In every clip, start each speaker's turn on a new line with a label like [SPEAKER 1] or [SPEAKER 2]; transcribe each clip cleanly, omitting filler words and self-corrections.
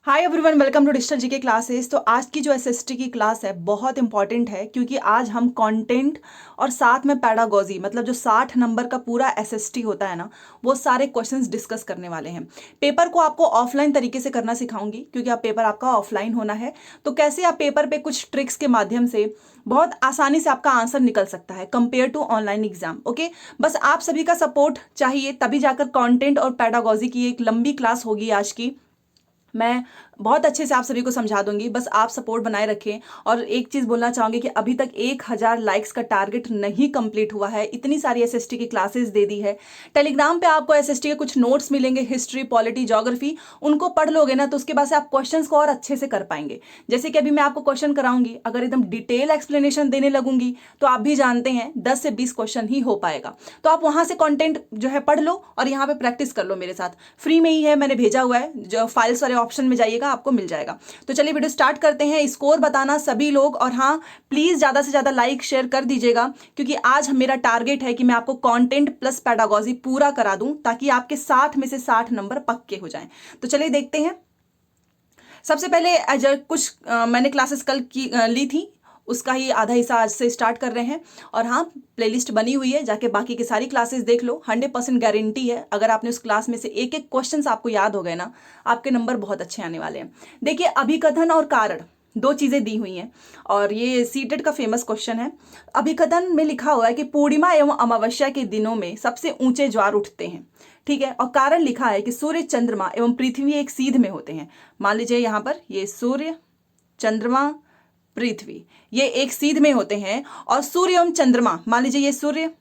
[SPEAKER 1] Hi everyone, welcome to Digital GK Classes. तो आज की जो एसएसटी की क्लास है बहुत इंपॉर्टेंट है, क्योंकि आज हम कंटेंट और साथ में पैडागोजी मतलब जो 60 नंबर का पूरा एसएसटी होता है ना, वो सारे क्वेश्चंस डिस्कस करने वाले हैं। पेपर को आपको ऑफलाइन तरीके से करना सिखाऊंगी, क्योंकि आप पेपर आपका ऑफलाइन होना है। तो कैसे आप पेपर पे कुछ ट्रिक्स के माध्यम से बहुत आसानी से आपका आंसर निकल सकता है compare to online exam. Okay, बस आप सभी का सपोर्ट चाहिए, तभी जाकर कंटेंट और पैडागोजी की एक लंबी क्लास होगी आज की। मैं बहुत अच्छे से आप सभी को समझा दूंगी, बस आप सपोर्ट बनाए रखें। और एक चीज़ बोलना चाहूँगी कि अभी तक 1000 लाइक्स का टारगेट नहीं कंप्लीट हुआ है। इतनी सारी एसएसटी की क्लासेस दे दी है। टेलीग्राम पे आपको एसएसटी के कुछ नोट्स मिलेंगे, हिस्ट्री, पॉलिटी, ज्योग्राफी। उनको पढ़ लोगे ना तो उसके बाद से आप क्वेश्चंस को और अच्छे से कर पाएंगे। जैसे कि अभी मैं आपको क्वेश्चन कराऊंगी, अगर एकदम डिटेल एक्सप्लेनेशन देने लगूंगी तो आप भी जानते हैं 10 से 20 क्वेश्चन ही हो पाएगा। तो आप वहां से कंटेंट जो है पढ़ लो और यहाँ पे प्रैक्टिस कर लो मेरे साथ। फ्री में ही है, मैंने भेजा हुआ है, जो फाइल्स वाले ऑप्शन में जाइएगा आपको मिल जाएगा। तो चलिए वीडियो स्टार्ट करते हैं। स्कोर बताना सभी लोग, और हाँ प्लीज ज्यादा से ज्यादा लाइक शेयर कर दीजिएगा, क्योंकि आज मेरा टारगेट है कि मैं आपको कंटेंट प्लस पैडागोजी पूरा करा दूं, ताकि आपके 60 में से 60 नंबर पक्के हो जाएं। तो चलिए देखते हैं। सबसे पहले मैंने क्लासेस कल की ली थी, उसका ही आधा हिस्सा आज से स्टार्ट कर रहे हैं। और हाँ, प्लेलिस्ट बनी हुई है, जाके बाकी की सारी क्लासेस देख लो। 100% गारंटी है, अगर आपने उस क्लास में से एक एक क्वेश्चन आपको याद हो गए ना, आपके नंबर बहुत अच्छे आने वाले हैं। देखिए, अभिकथन और कारण दो चीजें दी हुई हैं, और ये सीटेट का फेमस क्वेश्चन है। अभिकथन में लिखा हुआ है कि पूर्णिमा एवं अमावस्या के दिनों में सबसे ऊंचे ज्वार उठते हैं, ठीक है। और कारण लिखा है कि सूर्य, चंद्रमा एवं पृथ्वी एक सीध में होते हैं। मान लीजिए यहाँ पर ये सूर्य, चंद्रमा, पृथ्वी ये एक सीध में होते हैं, और सूर्य एवं चंद्रमा, मान लीजिए ये सूर्य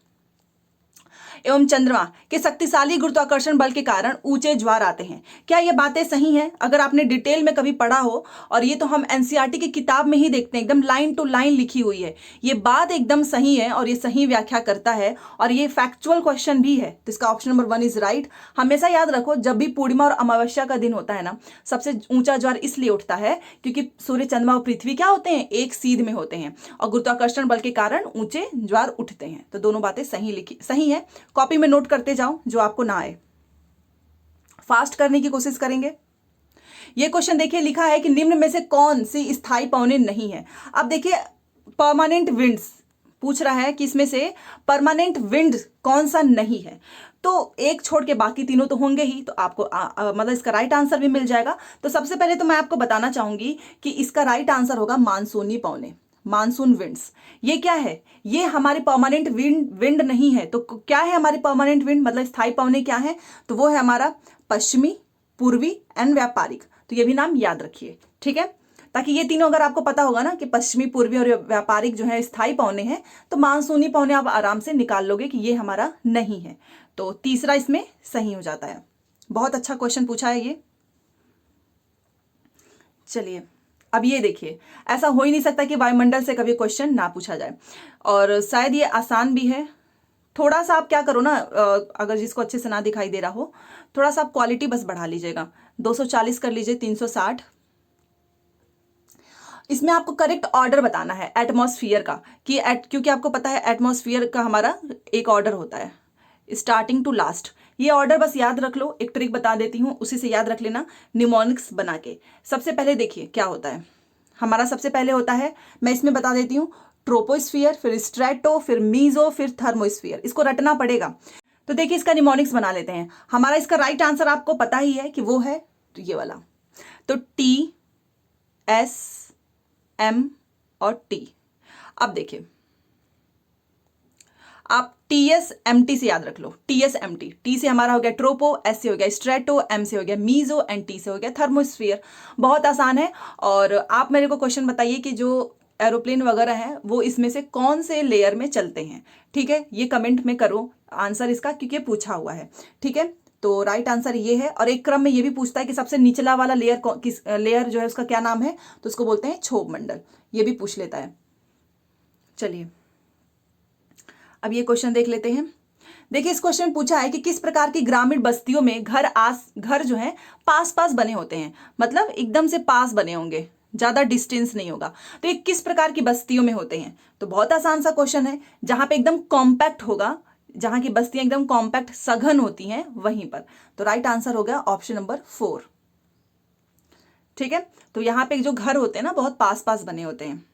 [SPEAKER 1] एवं चंद्रमा के शक्तिशाली गुरुत्वाकर्षण बल के कारण ऊंचे ज्वार आते हैं। क्या ये बातें सही हैं? अगर आपने डिटेल में कभी पढ़ा हो, और ये तो हम एनसीईआरटी की किताब में ही देखते हैं, एकदम लाइन टू लाइन लिखी हुई है। ये बात एकदम सही है और ये सही व्याख्या करता है, और ये फैक्चुअल क्वेश्चन भी है। तो इसका ऑप्शन नंबर 1 इज राइट। हमेशा याद रखो, जब भी पूर्णिमा और अमावस्या का दिन होता है ना, सबसे ऊंचा ज्वार इसलिए उठता है क्योंकि सूर्य, चंद्रमा और पृथ्वी क्या होते हैं, एक सीध में होते हैं, और गुरुत्वाकर्षण बल के कारण ऊंचे ज्वार उठते हैं। तो दोनों बातें सही है। कॉपी में नोट करते जाओ, जो आपको ना आए फास्ट करने की कोशिश करेंगे। ये क्वेश्चन देखिए, लिखा है कि निम्न में से कौन सी स्थायी पौने नहीं है। अब देखिए, परमानेंट विंड्स पूछ रहा है कि इसमें से परमानेंट विंड कौन सा नहीं है। तो एक छोड़ के बाकी तीनों तो होंगे ही, तो आपको मतलब इसका राइट आंसर भी मिल जाएगा। तो सबसे पहले तो मैं आपको बताना चाहूंगी कि इसका राइट आंसर होगा मानसूनी पौने, मानसून विंड्स। ये क्या है? ये हमारी परमानेंट विंड नहीं है। तो क्या है हमारी परमानेंट विंड, मतलब स्थायी पवने क्या है? तो वो है हमारा पश्चिमी, पूर्वी एंड व्यापारिक। तो ये भी नाम याद रखिए, ठीक है। ताकि ये तीनों अगर आपको पता होगा ना कि पश्चिमी, पूर्वी और व्यापारिक जो है स्थायी पवने हैं, तो मानसूनी पवने आप आराम से निकाल लोगे कि ये हमारा नहीं है। तो तीसरा इसमें सही हो जाता है। बहुत अच्छा क्वेश्चन पूछा है ये। चलिए, अब ये देखिए, ऐसा हो ही नहीं सकता कि वायुमंडल से कभी क्वेश्चन ना पूछा जाए, और शायद ये आसान भी है। थोड़ा सा आप क्या करो ना, अगर जिसको अच्छे से ना दिखाई दे रहा हो, थोड़ा सा आप क्वालिटी बस बढ़ा लीजिएगा, 240 कर लीजिए, 360। इसमें आपको करेक्ट ऑर्डर बताना है एटमॉस्फियर का, कि क्योंकि आपको पता है एटमॉस्फियर का हमारा एक ऑर्डर होता है, स्टार्टिंग टू लास्ट। ये ऑर्डर बस याद रख लो। एक ट्रिक बता देती हूँ, उसी से याद रख लेना, निमोनिक्स बना के। सबसे पहले देखिए क्या होता है हमारा। सबसे पहले होता है, मैं इसमें बता देती हूँ, ट्रोपोस्फियर, फिर स्ट्रेटो, फिर मीजो, फिर थर्मोस्फियर। इसको रटना पड़ेगा। तो देखिए, इसका निमोनिक्स बना लेते हैं। हमारा इसका राइट आंसर आपको पता ही है कि वो है तो ये वाला। तो टी, एस, एम और टी। अब देखिए, आप टी एस एम टी से याद रख लो, T S M T. T से हमारा हो गया ट्रोपो, एस से हो गया स्ट्रेटो, एम से हो गया मीजो एंड टी से हो गया थर्मोस्फियर। बहुत आसान है। और आप मेरे को क्वेश्चन बताइए कि जो एरोप्लेन वगैरह हैं वो इसमें से कौन से लेयर में चलते हैं, ठीक है। ये कमेंट में करो आंसर इसका, क्योंकि पूछा हुआ है, ठीक है। तो राइट आंसर ये है। और एक क्रम में ये भी पूछता है कि सबसे निचला वाला लेयर किस लेयर जो है उसका क्या नाम है, तो उसको बोलते हैं क्षोभ मंडल। ये भी पूछ लेता है। चलिए, अब ये क्वेश्चन देख लेते हैं। देखिए, इस क्वेश्चन में पूछा है कि किस प्रकार की ग्रामीण बस्तियों में घर जो है पास पास बने होते हैं, मतलब एकदम से पास बने होंगे, ज्यादा डिस्टेंस नहीं होगा। तो ये किस प्रकार की बस्तियों में होते हैं? तो बहुत आसान सा क्वेश्चन है, जहां पे एकदम कॉम्पैक्ट होगा, जहां की बस्तियां एकदम कॉम्पैक्ट सघन होती हैं, वहीं पर। तो राइट आंसर हो गया ऑप्शन नंबर 4। ठीक है, तो यहाँ पे जो घर होते हैं ना बहुत पास पास बने होते हैं।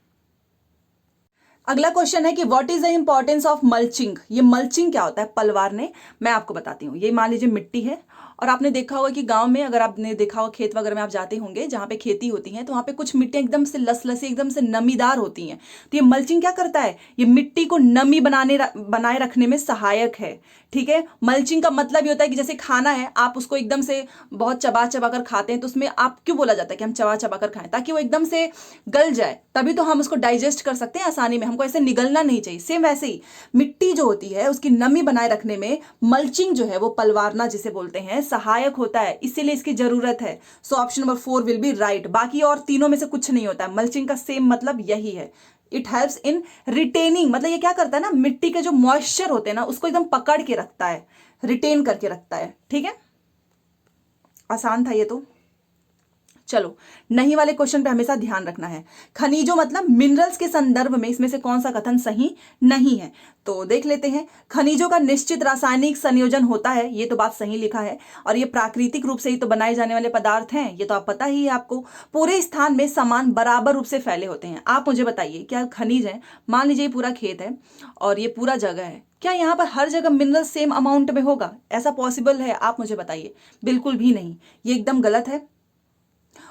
[SPEAKER 1] अगला क्वेश्चन है कि what is the importance of mulching. ये मल्चिंग क्या होता है पलवारने, मैं आपको बताती हूँ। ये मान लीजिए मिट्टी है, और आपने देखा होगा कि गांव में, अगर आपने देखा होगा खेत वगैरह में आप जाते होंगे जहाँ पे खेती होती है, तो वहाँ पे कुछ मिट्टियाँ एकदम से लसलसी एकदम से नमीदार होती हैं। तो ये मल्चिंग क्या करता है, ये मिट्टी को नमी बनाए रखने में सहायक है। ठीक है, मल्चिंग का मतलब ये होता है कि जैसे खाना है, आप उसको एकदम से बहुत चबा चबा कर खाते हैं, तो उसमें आप क्यों बोला जाता है कि हम चबा चबा कर खाएं, ताकि वो एकदम से गल जाए, तभी तो हम उसको डाइजेस्ट कर सकते हैं आसानी में, हमको ऐसे निगलना नहीं चाहिए। सेम वैसे ही मिट्टी जो होती है उसकी नमी बनाए रखने में मल्चिंग जो है वो पलवारना जिसे बोलते हैं सहायक होता है, इसीलिए इसकी जरूरत है। So option number 4 will be right. बाकी और तीनों में से कुछ नहीं होता है, मल्चिंग का सेम मतलब यही है। इट हेल्प्स इन रिटेनिंग, मतलब ये क्या करता है ना, मिट्टी के जो मॉइस्चर होते हैं ना उसको एकदम पकड़ के रखता है, रिटेन करके रखता है। ठीक है, आसान था ये तो। चलो, नहीं वाले क्वेश्चन पे हमेशा ध्यान रखना है। खनिजों मतलब मिनरल्स के संदर्भ में इसमें से कौन सा कथन सही नहीं है, तो देख लेते हैं। खनिजों का निश्चित रासायनिक संयोजन होता है, ये तो बात सही लिखा है, और ये प्राकृतिक रूप से ही तो बनाए जाने वाले पदार्थ हैं, ये तो आप पता ही है आपको। पूरे स्थान में समान बराबर रूप से फैले होते हैं। आप मुझे बताइए, क्या खनिज है, मान लीजिए ये पूरा खेत है और ये पूरा जगह है, क्या यहाँ पर हर जगह मिनरल सेम अमाउंट में होगा? ऐसा पॉसिबल है? आप मुझे बताइए। बिल्कुल भी नहीं, ये एकदम गलत है।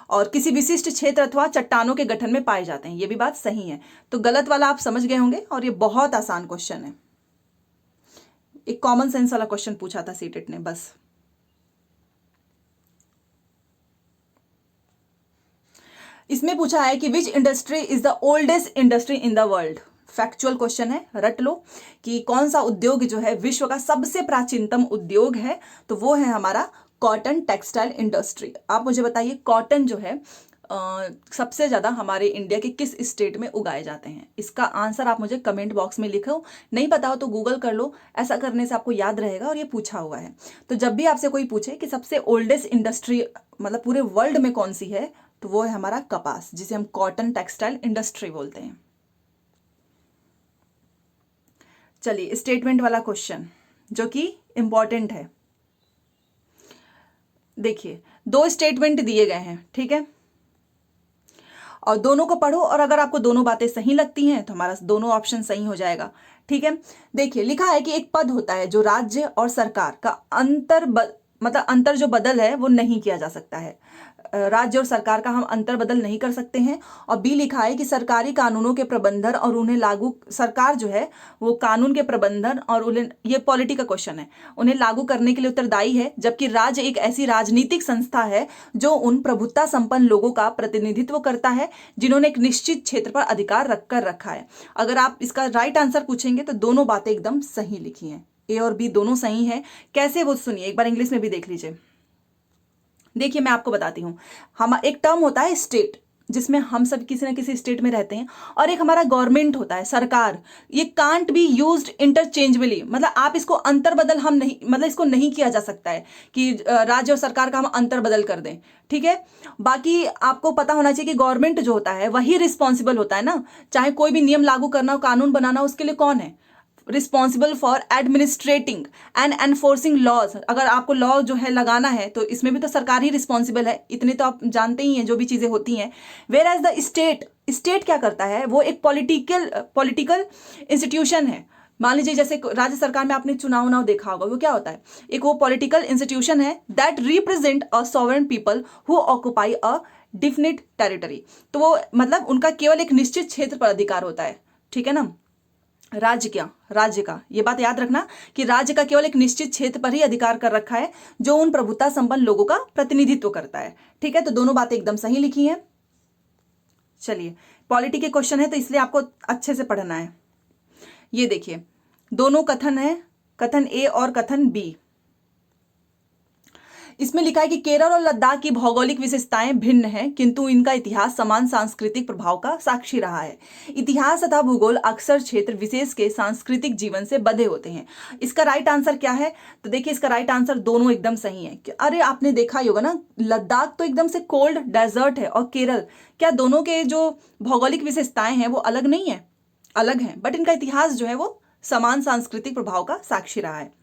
[SPEAKER 1] और किसी विशिष्ट क्षेत्र अथवा चट्टानों के गठन में पाए जाते हैं, ये भी बात सही है। तो गलत वाला आप समझ गए होंगे, और ये बहुत आसान क्वेश्चन है, एक कॉमन सेंस वाला क्वेश्चन पूछा था सीटेट ने बस। इसमें पूछा है कि विच industry is the oldest industry in the world. Factual question है, रट लो कि कौन सा उद्योग जो है विश्व का सबसे प्राचीनतम उद्योग है, तो वो है हमारा कॉटन टेक्सटाइल इंडस्ट्री। आप मुझे बताइए, कॉटन जो है सबसे ज़्यादा हमारे इंडिया के किस स्टेट में उगाए जाते हैं? इसका आंसर आप मुझे कमेंट बॉक्स में लिखो, नहीं पता हो तो गूगल कर लो, ऐसा करने से आपको याद रहेगा, और ये पूछा हुआ है। तो जब भी आपसे कोई पूछे कि सबसे ओल्डेस्ट इंडस्ट्री मतलब पूरे वर्ल्ड में कौन सी है, तो वो है हमारा कपास, जिसे हम कॉटन टेक्सटाइल इंडस्ट्री बोलते हैं। चलिए, स्टेटमेंट वाला क्वेश्चन जो कि इंपॉर्टेंट है। देखिए, 2 स्टेटमेंट दिए गए हैं, ठीक है, और दोनों को पढ़ो, और अगर आपको दोनों बातें सही लगती हैं तो हमारा दोनों ऑप्शन सही हो जाएगा। ठीक है, देखिए लिखा है कि एक पद होता है जो राज्य और सरकार का मतलब अंतर जो बदल है वो नहीं किया जा सकता है। राज्य और सरकार का हम अंतर बदल नहीं कर सकते हैं। और बी लिखा है कि सरकारी कानूनों के प्रबंधन और उन्हें लागू, सरकार जो है वो कानून के प्रबंधन और उन्हें, ये पॉलिटी का क्वेश्चन है, उन्हें लागू करने के लिए उत्तरदायी है, जबकि राज्य एक ऐसी राजनीतिक संस्था है जो उन प्रभुत्ता संपन्न लोगों का प्रतिनिधित्व करता है जिन्होंने एक निश्चित क्षेत्र पर अधिकार रखकर रखा है। अगर आप इसका राइट आंसर पूछेंगे तो दोनों बातें एकदम सही लिखी हैं, ए और बी दोनों सही हैं। कैसे, वो सुनिए, एक बार इंग्लिश में भी देख लीजिए। देखिए, मैं आपको बताती हूँ, हम एक टर्म होता है स्टेट, जिसमें हम सब किसी ना किसी स्टेट में रहते हैं, और एक हमारा गवर्नमेंट होता है, सरकार। ये कांट बी यूज्ड इंटरचेंजेबली, मतलब आप इसको अंतर बदल हम नहीं, मतलब इसको नहीं किया जा सकता है कि राज्य और सरकार का हम अंतर बदल कर दें। ठीक है, बाकी आपको पता होना चाहिए कि गवर्नमेंट जो होता है वही रिस्पॉन्सिबल होता है ना, चाहे कोई भी नियम लागू करना हो, कानून बनाना हो, उसके लिए कौन है responsible for administering and enforcing laws. अगर आपको लॉ जो है लगाना है तो इसमें भी तो सरकार ही रिस्पॉन्सिबल है, इतने तो आप जानते ही हैं जो भी चीजें होती हैं। वेयर एज द स्टेट क्या करता है, वो एक पॉलिटिकल इंस्टीट्यूशन है। मान लीजिए जैसे राज्य सरकार में आपने चुनाव देखा होगा, वो क्या होता है, एक वो पॉलिटिकल इंस्टीट्यूशन है that represent a sovereign people who occupy a definite territory. तो वो मतलब उनका केवल एक निश्चित क्षेत्र पर अधिकार होता है। ठीक है ना, राज्य का ये बात याद रखना कि राज्य का केवल एक निश्चित क्षेत्र पर ही अधिकार कर रखा है जो उन प्रभुत्ता संपन्न लोगों का प्रतिनिधित्व करता है। ठीक है, तो दोनों बातें एकदम सही लिखी हैं। चलिए, पॉलिटी के क्वेश्चन है तो इसलिए आपको अच्छे से पढ़ना है। ये देखिए, दोनों कथन है, कथन ए और कथन बी। इसमें लिखा है कि केरल और लद्दाख की भौगोलिक विशेषताएं भिन्न हैं, किंतु इनका इतिहास समान सांस्कृतिक प्रभाव का साक्षी रहा है। इतिहास तथा भूगोल अक्सर क्षेत्र विशेष के सांस्कृतिक जीवन से बंधे होते हैं। इसका राइट आंसर क्या है, तो देखिए इसका राइट आंसर दोनों एकदम सही है। अरे आपने देखा ही होगा ना, लद्दाख तो एकदम से कोल्ड डेजर्ट है, और केरल, क्या दोनों के जो भौगोलिक विशेषताएं हैं वो अलग नहीं है? अलग हैं, बट इनका इतिहास जो है वो समान सांस्कृतिक प्रभाव का साक्षी रहा है।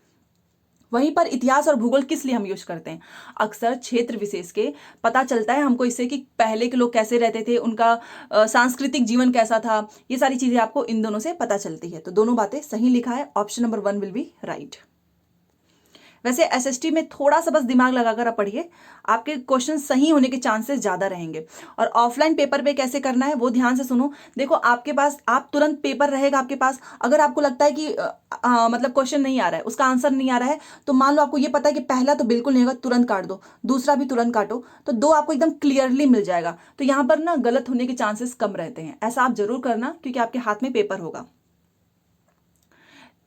[SPEAKER 1] वहीं पर इतिहास और भूगोल किस लिए हम यूज करते हैं? अक्सर क्षेत्र विशेष के पता चलता है हमको इससे कि पहले के लोग कैसे रहते थे, उनका सांस्कृतिक जीवन कैसा था, ये सारी चीजें आपको इन दोनों से पता चलती है। तो दोनों बातें सही लिखा है, option number 1 will be right. वैसे एसएसटी में थोड़ा सा बस दिमाग लगाकर आप पढ़िए, आपके क्वेश्चन सही होने के चांसेस ज्यादा रहेंगे। और ऑफलाइन पेपर पे कैसे करना है वो ध्यान से सुनो। देखो आपके पास, आप तुरंत पेपर रहेगा आपके पास, अगर आपको लगता है कि मतलब क्वेश्चन नहीं आ रहा है, उसका आंसर नहीं आ रहा है, तो मान लो आपको ये पता है कि पहला तो बिल्कुल नहीं होगा, तुरंत काट दो, दूसरा भी तुरंत काटो, तो 2 आपको एकदम क्लियरली मिल जाएगा। तो यहाँ पर ना गलत होने के चांसेस कम रहते हैं। ऐसा आप जरूर करना क्योंकि आपके हाथ में पेपर होगा।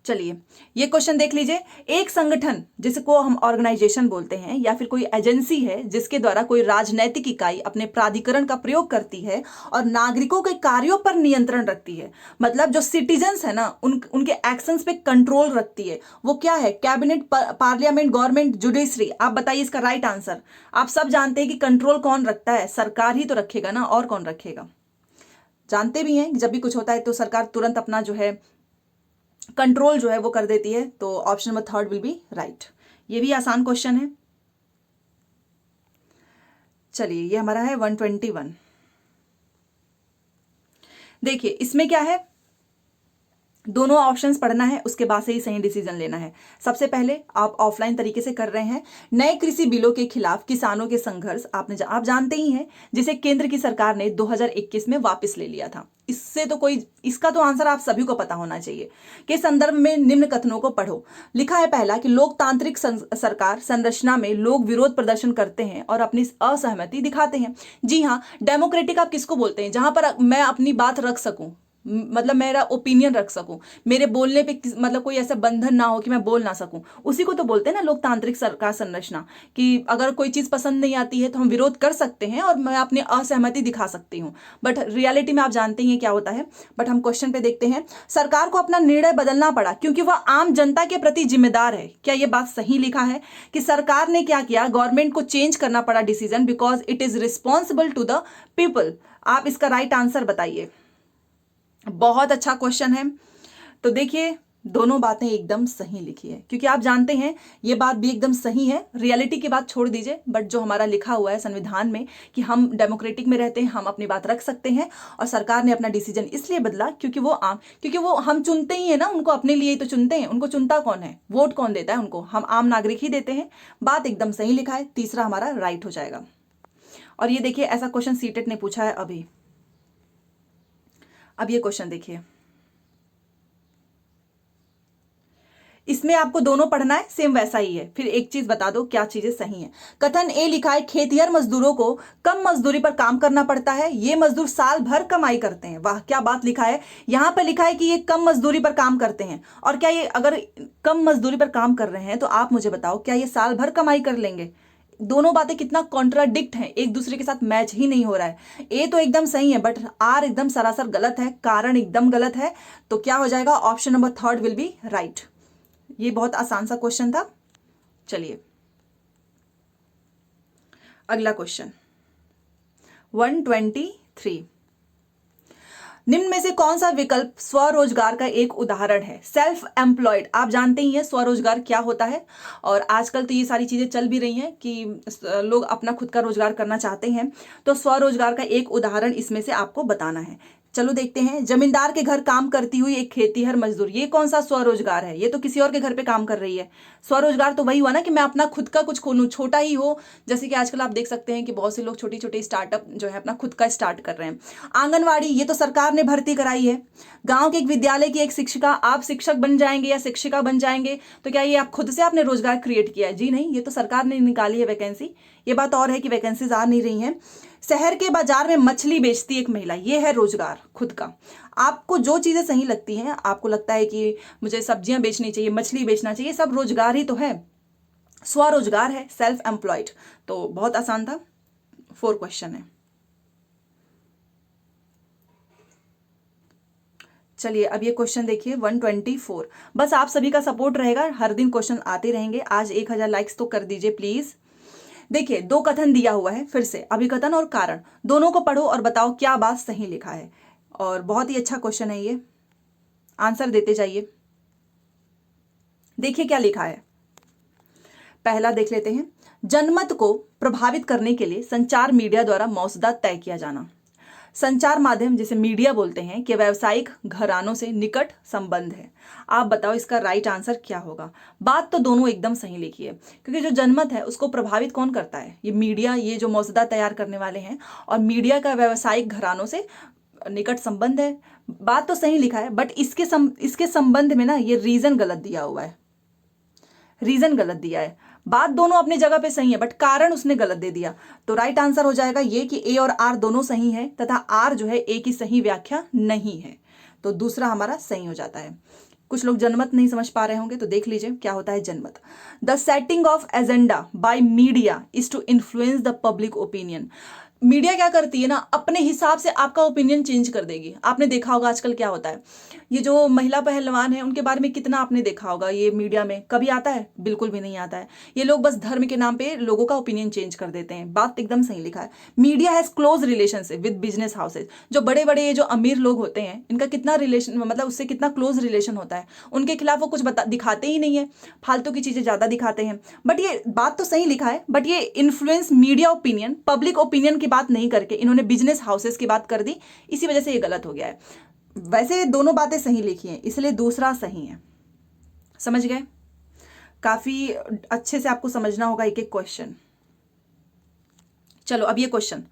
[SPEAKER 1] चलिए ये क्वेश्चन देख लीजिए। एक संगठन जिसको हम ऑर्गेनाइजेशन बोलते हैं या फिर कोई एजेंसी है जिसके द्वारा कोई राजनैतिक इकाई अपने प्राधिकरण का प्रयोग करती है और नागरिकों के कार्यों पर नियंत्रण रखती है, मतलब जो सिटीजन्स है ना उनके एक्शंस पे कंट्रोल रखती है, वो क्या है? Cabinet, parliament, government, judiciary. आप बताइए इसका राइट आंसर। आप सब जानते हैं कि कंट्रोल कौन रखता है? सरकार ही तो रखेगा ना, और कौन रखेगा? जानते भी हैं जब भी कुछ होता है तो सरकार तुरंत अपना जो है कंट्रोल जो है वो कर देती है। तो option number 3 will be right. ये भी आसान क्वेश्चन है। चलिए ये हमारा है 121। देखिए इसमें क्या है, दोनों ऑप्शंस पढ़ना है, उसके बाद से ही सही डिसीजन लेना है। सबसे पहले आप ऑफलाइन तरीके से कर रहे हैं। नए कृषि बिलों के खिलाफ किसानों के संघर्ष आप जानते ही हैं, जिसे केंद्र की सरकार ने 2021 में वापस ले लिया था। इसका तो आंसर आप सभी को पता होना चाहिए। के संदर्भ में निम्न कथनों को पढ़ो। लिखा है पहला कि लोकतांत्रिक सरकार संरचना में लोग विरोध प्रदर्शन करते हैं और अपनी असहमति दिखाते हैं। जी हाँ, डेमोक्रेटिक आप किसको बोलते हैं? जहां पर मैं अपनी बात रख सकूं, मतलब मेरा ओपिनियन रख सकूं, मेरे बोलने पे मतलब कोई ऐसा बंधन ना हो कि मैं बोल ना सकूं, उसी को तो बोलते हैं ना लोकतांत्रिक सरकार संरचना। कि अगर कोई चीज पसंद नहीं आती है तो हम विरोध कर सकते हैं और मैं अपनी असहमति दिखा सकती हूं। बट रियलिटी में आप जानते ही हैं क्या होता है। बट हम क्वेश्चन पे देखते हैं। सरकार को अपना निर्णय बदलना पड़ा क्योंकि वह आम जनता के प्रति जिम्मेदार है। क्या यह बात सही लिखा है कि सरकार ने क्या किया, गवर्नमेंट को चेंज करना पड़ा decision because it is responsible to the people? आप इसका राइट आंसर बताइए। बहुत अच्छा क्वेश्चन है। तो देखिए दोनों बातें एकदम सही लिखी है, क्योंकि आप जानते हैं ये बात भी एकदम सही है। रियलिटी की बात छोड़ दीजिए, बट जो हमारा लिखा हुआ है संविधान में कि हम डेमोक्रेटिक में रहते हैं, हम अपनी बात रख सकते हैं, और सरकार ने अपना डिसीजन इसलिए बदला क्योंकि वो हम चुनते ही है ना, उनको अपने लिए ही तो चुनते हैं। उनको चुनता कौन है? वोट कौन देता है उनको? हम आम नागरिक ही देते हैं। बात एकदम सही लिखा है, तीसरा हमारा राइट हो जाएगा। और ये देखिए ऐसा क्वेश्चन सीटेट ने पूछा है अभी। अब ये क्वेश्चन देखिए, इसमें आपको दोनों पढ़ना है, सेम वैसा ही है। फिर एक चीज बता दो क्या चीजें सही हैं। कथन ए लिखा है खेतिहर मजदूरों को कम मजदूरी पर काम करना पड़ता है, ये मजदूर साल भर कमाई करते हैं। वाह क्या बात लिखा है। यहां पर लिखा है कि ये कम मजदूरी पर काम करते हैं, और क्या ये अगर कम मजदूरी पर काम कर रहे हैं तो आप मुझे बताओ क्या ये साल भर कमाई कर लेंगे? दोनों बातें कितना कॉन्ट्राडिक्ट हैं, एक दूसरे के साथ मैच ही नहीं हो रहा है। ए तो एकदम सही है बट आर एकदम सरासर गलत है, कारण एकदम गलत है। तो क्या हो जाएगा? Option number 3 will be right. ये बहुत आसान सा क्वेश्चन था। चलिए अगला क्वेश्चन 123। निम्न में से कौन सा विकल्प स्वरोजगार का एक उदाहरण है? सेल्फ एम्प्लॉयड, आप जानते ही हैं स्वरोजगार क्या होता है, और आजकल तो ये सारी चीजें चल भी रही हैं कि लोग अपना खुद का रोजगार करना चाहते हैं। तो स्वरोजगार का एक उदाहरण इसमें से आपको बताना है। चलो देखते हैं। जमींदार के घर काम करती हुई एक खेतीहर मजदूर, ये कौन सा स्वरोजगार है? ये तो किसी और के घर पे काम कर रही है। स्वरोजगार तो वही हुआ ना कि मैं अपना खुद का कुछ खोलूं, छोटा ही हो। जैसे कि आजकल आप देख सकते हैं कि बहुत से लोग छोटी छोटी स्टार्टअप जो है अपना खुद का स्टार्ट कर रहे हैं। आंगनवाड़ी, ये तो सरकार ने भर्ती कराई है। गांव के एक विद्यालय की एक शिक्षिका, आप शिक्षक बन जाएंगे या शिक्षिका बन जाएंगे तो क्या ये आप खुद से आपने रोजगार क्रिएट किया है? जी नहीं, ये तो सरकार ने निकाली है वैकेंसी। ये बात और है कि वैकेंसीज आ नहीं रही हैं। शहर के बाजार में मछली बेचती एक महिला, ये है रोजगार खुद का। आपको जो चीजें सही लगती हैं, आपको लगता है कि मुझे सब्जियां बेचनी चाहिए, मछली बेचना चाहिए, सब रोजगार ही तो है, स्वरोजगार है, सेल्फ एम्प्लॉयड। तो बहुत आसान था। 4 क्वेश्चन है। चलिए अब ये क्वेश्चन देखिए 124। बस आप सभी का सपोर्ट रहेगा, हर दिन क्वेश्चन आते रहेंगे। आज 1000 लाइक्स तो कर दीजिए प्लीज। देखिए 2 कथन दिया हुआ है, फिर से अभिकथन और कारण, दोनों को पढ़ो और बताओ क्या बात सही लिखा है। और बहुत ही अच्छा क्वेश्चन है ये, आंसर देते जाइए। देखिए क्या लिखा है। पहला देख लेते हैं, जनमत को प्रभावित करने के लिए संचार मीडिया द्वारा मौजूदा तय किया जाना। संचार माध्यम जिसे मीडिया बोलते हैं कि व्यावसायिक घरानों से निकट संबंध है। आप बताओ इसका राइट आंसर क्या होगा। बात तो दोनों एकदम सही लिखी है, क्योंकि जो जनमत है उसको प्रभावित कौन करता है, ये मीडिया, ये जो मौजूदा तैयार करने वाले हैं, और मीडिया का व्यावसायिक घरानों से निकट संबंध है। बात तो सही लिखा है, बट इसके संबंध में ना ये रीजन गलत दिया हुआ है, रीजन गलत दिया है। बात दोनों अपनी जगह पे सही है, बट कारण उसने गलत दे दिया। तो राइट आंसर हो जाएगा ये कि ए और आर दोनों सही है, तथा आर जो है ए की सही व्याख्या नहीं है। तो दूसरा हमारा सही हो जाता है। कुछ लोग जनमत नहीं समझ पा रहे होंगे, तो देख लीजिए क्या होता है जनमत। The setting of agenda by media is to influence the public opinion. Media क्या करती है ना, अपने हिसाब से आपका ओपिनियन चेंज कर देगी। आपने देखा होगा आजकल क्या होता है, ये जो महिला पहलवान है उनके बारे में कितना आपने देखा होगा, ये मीडिया में कभी आता है? बिल्कुल भी नहीं आता है। ये लोग बस धर्म के नाम पे लोगों का ओपिनियन चेंज कर देते हैं। बात एकदम सही लिखा है। Media has close relationship with business houses. जो बड़े बड़े ये जो अमीर लोग होते हैं, इनका कितना रिलेशन, मतलब उससे कितना क्लोज रिलेशन होता है। उनके खिलाफ वो कुछ दिखाते ही नहीं है, फालतू की चीजें ज्यादा दिखाते हैं। बट ये बात तो सही लिखा है, बट ये influence media opinion, public opinion की बात नहीं करके इन्होंने बिजनेस हाउसेस की बात कर दी, इसी वजह से ये गलत हो गया है। वैसे दोनों बातें सही लिखी हैं, इसलिए दूसरा सही है। समझ गए? काफी अच्छे से आपको समझना होगा एक एक क्वेश्चन। चलो अब ये क्वेश्चन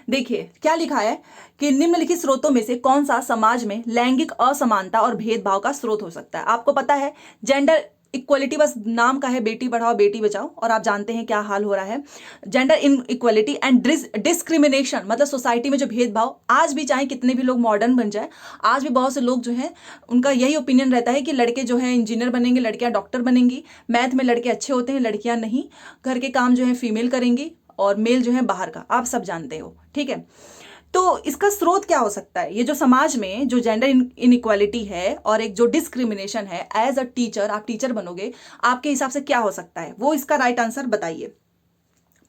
[SPEAKER 1] देखिए क्या लिखा है कि निम्नलिखित स्रोतों में से कौन सा समाज में लैंगिक असमानता और भेदभाव का स्रोत हो सकता है। आपको पता है जेंडर इक्वलिटी बस नाम का है, बेटी पढ़ाओ बेटी बचाओ, और आप जानते हैं क्या हाल हो रहा है। Gender in equality and discrimination, मतलब सोसाइटी में जो भेदभाव, आज भी चाहे कितने भी लोग मॉडर्न बन जाए, आज भी बहुत से लोग जो हैं उनका यही ओपिनियन रहता है कि लड़के जो है इंजीनियर बनेंगे, लड़कियां डॉक्टर बनेंगी, मैथ में लड़के अच्छे होते हैं, लड़कियां नहीं, घर के काम जो है फीमेल करेंगी और मेल जो है बाहर का, आप सब जानते हो। ठीक है, तो इसका स्रोत क्या हो सकता है? ये जो समाज में जो जेंडर इनइक्वालिटी है और एक जो डिस्क्रिमिनेशन है, एज अ टीचर, आप टीचर बनोगे, आपके हिसाब से क्या हो सकता है, वो इसका राइट आंसर बताइए।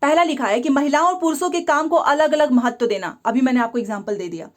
[SPEAKER 1] पहला लिखा है कि महिलाओं और पुरुषों के काम को अलग अलग महत्व देना, अभी मैंने आपको एग्जांपल दे दिया।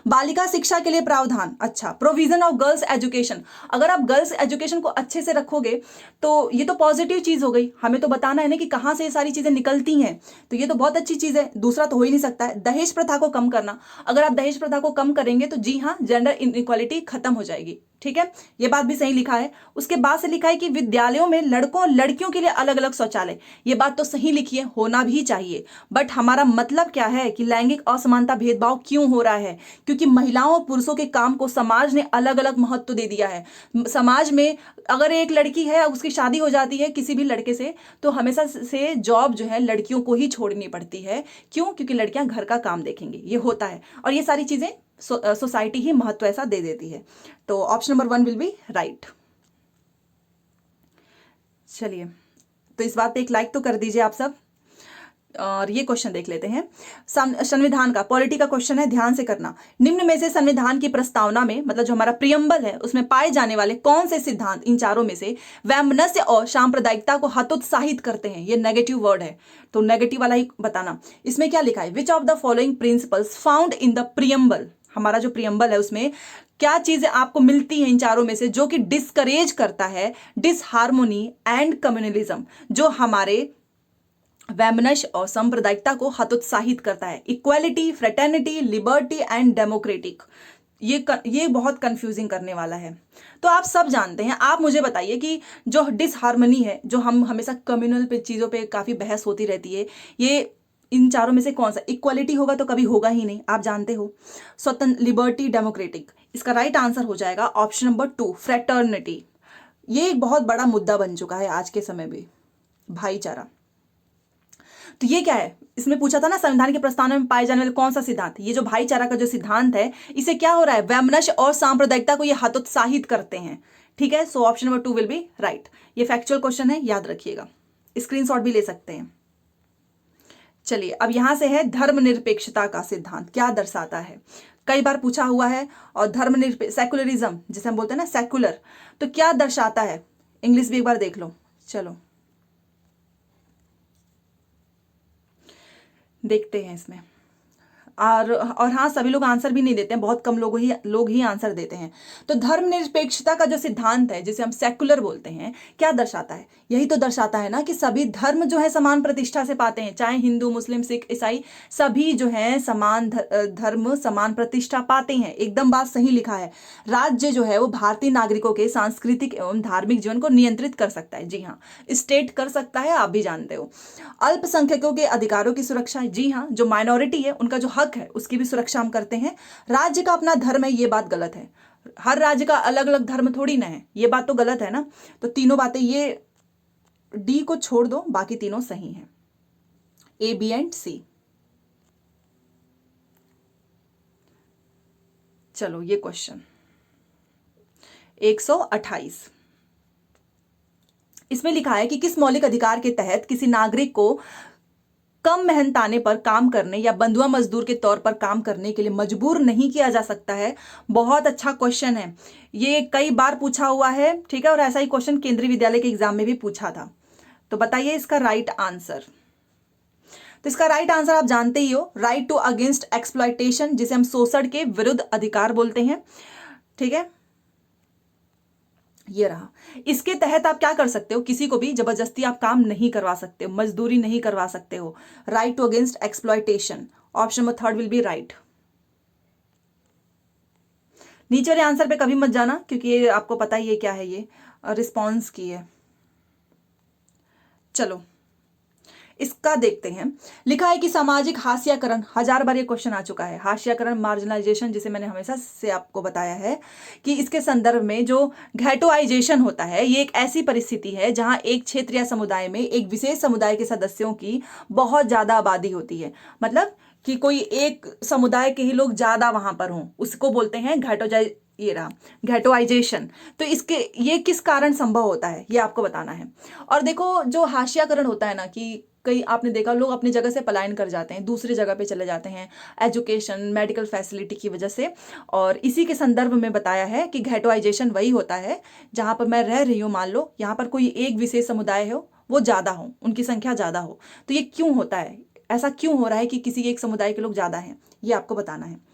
[SPEAKER 1] बालिका शिक्षा के लिए प्रावधान, अच्छा, प्रोविजन ऑफ गर्ल्स एजुकेशन, अगर आप गर्ल्स एजुकेशन को अच्छे से रखोगे तो ये तो पॉजिटिव चीज हो गई। हमें तो बताना है ना कि कहां से ये सारी चीजें निकलती हैं, तो ये तो बहुत अच्छी चीज है। दूसरा तो हो ही नहीं सकता है। दहेज प्रथा को कम करना, अगर आप दहेज प्रथा को कम करेंगे तो जी हाँ, जेंडर इनइक्वालिटी खत्म हो जाएगी। ठीक है, ये बात भी सही लिखा है। उसके बाद से लिखा है कि विद्यालयों में लड़कों और लड़कियों के लिए अलग अलग शौचालय, ये बात तो सही लिखी है, होना भी चाहिए। बट हमारा मतलब क्या है कि लैंगिक असमानता भेदभाव क्यों हो रहा है? क्योंकि महिलाओं और पुरुषों के काम को समाज ने अलग अलग महत्व दे दिया है। समाज में अगर एक लड़की है, उसकी शादी हो जाती है किसी भी लड़के से, तो हमेशा से जॉब जो है लड़कियों को ही छोड़नी पड़ती है। क्यों? क्योंकि लड़कियां घर का काम देखेंगी, ये होता है। और ये सारी चीजें सोसाइटी ही महत्व ऐसा दे देती है। तो option number 1 will be right. चलिए, तो इस बात पे एक लाइक तो कर दीजिए आप सब। और ये क्वेश्चन देख लेते हैं, संविधान का, पॉलिटी का क्वेश्चन है, ध्यान से करना। निम्न में से संविधान की प्रस्तावना में, मतलब जो हमारा प्रियम्बल है, उसमें पाए जाने वाले कौन से सिद्धांत इन चारों में से वैमनस्य और सांप्रदायिकता को हतोत्साहित करते हैं? ये नेगेटिव वर्ड है, तो नेगेटिव वाला ही बताना। इसमें क्या लिखा है? Which of the following principles found in the preamble, हमारा जो प्रियम्बल है उसमें क्या चीजें आपको मिलती हैं इन चारों में से जो कि डिस्करेज करता है डिसहार्मोनी एंड कम्युनलिज्म, जो हमारे वैमनस्य और सांप्रदायिकता को हतोत्साहित करता है? Equality, fraternity, liberty and democratic. ये बहुत कंफ्यूजिंग करने वाला है। तो आप सब जानते हैं, आप मुझे बताइए कि जो डिसहार्मनी है, जो हम हमेशा कम्युनल पे चीजों पे काफी बहस होती रहती है, ये इन चारों में से कौन सा? इक्वालिटी होगा तो कभी होगा ही नहीं, आप जानते हो। स्वतंत्र, लिबर्टी, डेमोक्रेटिक, इसका राइट आंसर हो जाएगा ऑप्शन नंबर 2, फ्रेटर्निटी। ये एक बहुत बड़ा मुद्दा बन चुका है आज के समय में, भाईचारा। तो ये क्या है? इसमें पूछा था ना, संविधान के प्रस्तावना में पाए जाने वाले कौन सा सिद्धांत? ये जो भाईचारा का जो सिद्धांत है, इसे क्या हो रहा है? वैमनस्य और सांप्रदायिकता को ये हतोत्साहित करते हैं। ठीक है, so option number 2 will be right. ये फैक्चुअल क्वेश्चन है, याद रखिएगा, स्क्रीनशॉट भी ले सकते हैं। चलिए, अब यहां से है धर्मनिरपेक्षता का सिद्धांत क्या दर्शाता है, कई बार पूछा हुआ है। और धर्मनिरपेक्ष, सेकुलरिज्म जिसे हम बोलते हैं ना, सेकुलर, तो क्या दर्शाता है? इंग्लिश भी एक बार देख लो। चलो देखते हैं इसमें। और हाँ, सभी लोग आंसर भी नहीं देते हैं, बहुत कम लोग ही आंसर देते हैं। तो धर्मनिरपेक्षता का जो सिद्धांत है, जिसे हम सेक्युलर बोलते हैं, क्या दर्शाता है? यही तो दर्शाता है ना कि सभी धर्म जो है समान प्रतिष्ठा से पाते हैं, चाहे हिंदू, मुस्लिम, सिख, ईसाई, सभी जो है समान धर्म समान प्रतिष्ठा पाते हैं। एकदम बात सही लिखा है। राज्य जो है वो भारतीय नागरिकों के सांस्कृतिक एवं धार्मिक जीवन को नियंत्रित कर सकता है। जी हाँ, स्टेट कर सकता है, आप भी जानते हो। अल्पसंख्यकों के अधिकारों की सुरक्षा, जी हाँ, जो माइनॉरिटी है उनका जो हक है उसकी भी सुरक्षा हम करते हैं। राज्य का अपना धर्म है, ये बात गलत है। हर राज्य का अलग अलग धर्म थोड़ी ना है, ये बात तो गलत है ना। तो तीनों बातें, ये डी को छोड़ दो, बाकी तीनों सही हैं, ए, बी एंड सी। चलो ये क्वेश्चन 128, इसमें लिखा है कि किस मौलिक अधिकार के तहत किसी नागरिक को कम मेहनताने पर काम करने या बंधुआ मजदूर के तौर पर काम करने के लिए मजबूर नहीं किया जा सकता है? बहुत अच्छा क्वेश्चन है, ये कई बार पूछा हुआ है, ठीक है, और ऐसा ही क्वेश्चन केंद्रीय विद्यालय के एग्जाम में भी पूछा था। तो बताइए इसका राइट आंसर। तो इसका राइट आंसर आप जानते ही हो, राइट टू अगेंस्ट एक्सप्लॉयटेशन, जिसे हम शोषण के विरुद्ध अधिकार बोलते हैं, ठीक है, ये रहा। इसके तहत आप क्या कर सकते हो? किसी को भी जबरदस्ती आप काम नहीं करवा सकते हो, मजदूरी नहीं करवा सकते हो। Right to against exploitation, option number 3 will be right. नीचे वाले आंसर पे कभी मत जाना, क्योंकि ये आपको पता ही है क्या है, ये रिस्पॉन्स की है। चलो इसका देखते हैं। लिखा है कि सामाजिक हास्याकरण, 1000 बार ये क्वेश्चन आ चुका है, हास्याकरण, मार्जिनलाइजेशन, जिसे मैंने हमेशा से आपको बताया है कि इसके संदर्भ में जो घेटोआइजेशन होता है, ये एक ऐसी परिस्थिति है जहां एक क्षेत्र या समुदाय में एक विशेष समुदाय के सदस्यों की बहुत ज्यादा आबादी होती है। मतलब कि कोई एक समुदाय के ही लोग ज्यादा वहां पर हों, उसको बोलते हैं ये रहा घेटोआइजेशन। तो इसके ये किस कारण संभव होता है, ये आपको बताना है। और देखो जो हास्याकरण होता है ना, कि कई आपने देखा लोग अपनी जगह से पलायन कर जाते हैं, दूसरी जगह पे चले जाते हैं एजुकेशन, मेडिकल फैसिलिटी की वजह से। और इसी के संदर्भ में बताया है कि घेटोआइजेशन वही होता है जहां पर मैं रह रही हूँ, मान लो यहाँ पर कोई एक विशेष समुदाय हो, वो ज्यादा हो, उनकी संख्या ज्यादा हो। तो ये क्यों होता है, ऐसा क्यों हो रहा है कि किसी एक समुदाय के लोग ज्यादा हैं, ये आपको बताना है।